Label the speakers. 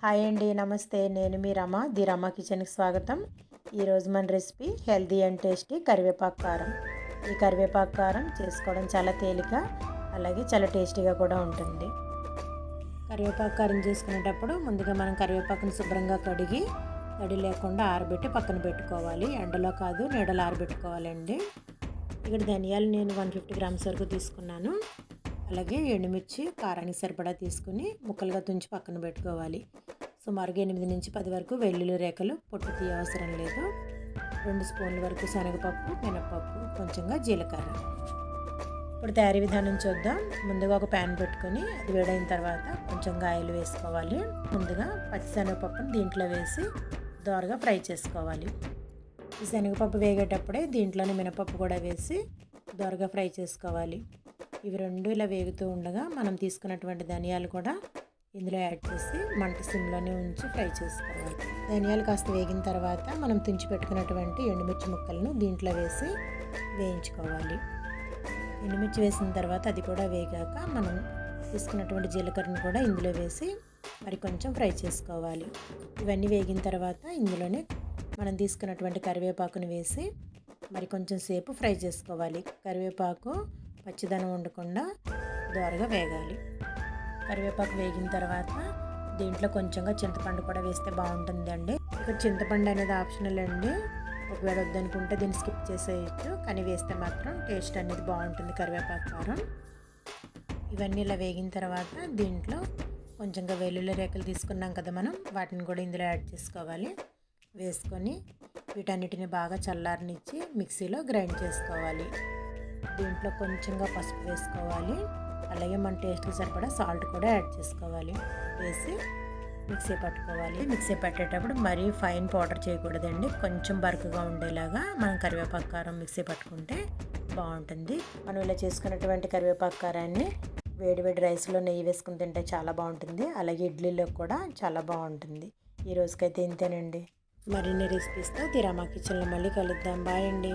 Speaker 1: Hi అండి, నమస్తే. నేను మీ రమ, ది రమ కిచెన్కి స్వాగతం. ఈరోజు మన రెసిపీ హెల్తీ అండ్ టేస్టీ కరివేపాకు కారం. ఈ కరివేపాకు కారం చేసుకోవడం చాలా తేలిక, అలాగే చాలా టేస్టీగా కూడా ఉంటుంది. కరివేపాకు కారం చేసుకునేటప్పుడు ముందుగా మనం కరివేపాకును శుభ్రంగా కడిగి తడి లేకుండా ఆరబెట్టి పక్కన పెట్టుకోవాలి. ఎండలో కాదు, నీడలో ఆరబెట్టుకోవాలండి. ఇక్కడ ధనియాలు నేను 150 గ్రామ్స్ వరకు తీసుకున్నాను. అలాగే ఎండుమిర్చి కారానికి సరిపడా తీసుకుని ముక్కలుగా తుంచి పక్కన పెట్టుకోవాలి. సుమారుగా 8 నుంచి 10 వరకు వెల్లుల్లి రేఖలు, పొట్టు తీయ అవసరం లేదు. 2 స్పూన్ల వరకు శనగపప్పు, మినపప్పు, కొంచెంగా జీలకర్ర. ఇప్పుడు తయారీ విధానం చూద్దాం. ముందుగా ఒక ప్యాన్ పెట్టుకొని అది వేడైన తర్వాత కొంచెంగా ఆయిల్ వేసుకోవాలి. ముందుగా పచ్చి శనగపప్పును దీంట్లో వేసి దోరగా ఫ్రై చేసుకోవాలి. ఈ శనగపప్పు వేగేటప్పుడే దీంట్లోనే మినపప్పు కూడా వేసి దోరగా ఫ్రై చేసుకోవాలి. ఇవి రెండు ఇలా వేగుతూ ఉండగా మనం తీసుకున్నటువంటి ధనియాలు కూడా ఇందులో యాడ్ చేసి మంట సిమ్లోనే ఉంచి ఫ్రై చేసుకోవాలి. ధనియాలు కాస్త వేగిన తర్వాత మనం తుంచి పెట్టుకున్నటువంటి ఎండుమిర్చి ముక్కలను దీంట్లో వేసి వేయించుకోవాలి. ఎండుమిర్చి వేసిన తర్వాత అది కూడా వేగాక మనం తీసుకున్నటువంటి జీలకర్రను కూడా ఇందులో వేసి మరి కొంచెం ఫ్రై చేసుకోవాలి. ఇవన్నీ వేగిన తర్వాత ఇందులోనే మనం తీసుకున్నటువంటి కరివేపాకును వేసి మరి కొంచెం సేపు ఫ్రై చేసుకోవాలి. కరివేపాకు పచ్చిదనం ఉండకుండా దోరగా వేగాలి. కరివేపాకు వేగిన తర్వాత దీంట్లో కొంచెంగా చింతపండు కూడా వేస్తే బాగుంటుందండి. ఇక్కడ చింతపండు అనేది ఆప్షనల్ అండి. ఒకవేళ వద్దనుకుంటే దీన్ని స్కిప్ చేసేయచ్చు, కానీ వేస్తే మాత్రం టేస్ట్ అనేది బాగుంటుంది కరివేపాకు కారం. ఇవన్నీ ఇలా వేగిన తర్వాత దీంట్లో కొంచెంగా వెల్లుల్లి రేఖలు తీసుకున్నాం కదా మనం, వాటిని కూడా ఇందులో యాడ్ చేసుకోవాలి. వేసుకొని వీటన్నిటిని బాగా చల్లారనిచ్చి మిక్సీలో గ్రైండ్ చేసుకోవాలి. దీంట్లో కొంచెంగా పసుపు వేసుకోవాలి. అలాగే మన టేస్ట్కి సరిపడా సాల్ట్ కూడా యాడ్ చేసుకోవాలి. వేసి మిక్సీ పట్టుకోవాలి. మిక్సీ పట్టేటప్పుడు మరీ ఫైన్ పౌడర్ చేయకూడదండి. కొంచెం బరకగా ఉండేలాగా మనం కరివేపాకు కారం మిక్సీ పట్టుకుంటే బాగుంటుంది. మనం ఇలా చేసుకున్నటువంటి కరివేపాకు కారాన్ని వేడి వేడి రైస్లో నెయ్యి వేసుకుని తింటే చాలా బాగుంటుంది. అలాగే ఇడ్లీలో కూడా చాలా బాగుంటుంది. ఈ రోజుకైతే ఇంతేనండి. మరిన్ని రెసిపీస్తో ది రమ కిచెన్లో మళ్ళీ కలుద్దాం. బాయ్ అండి.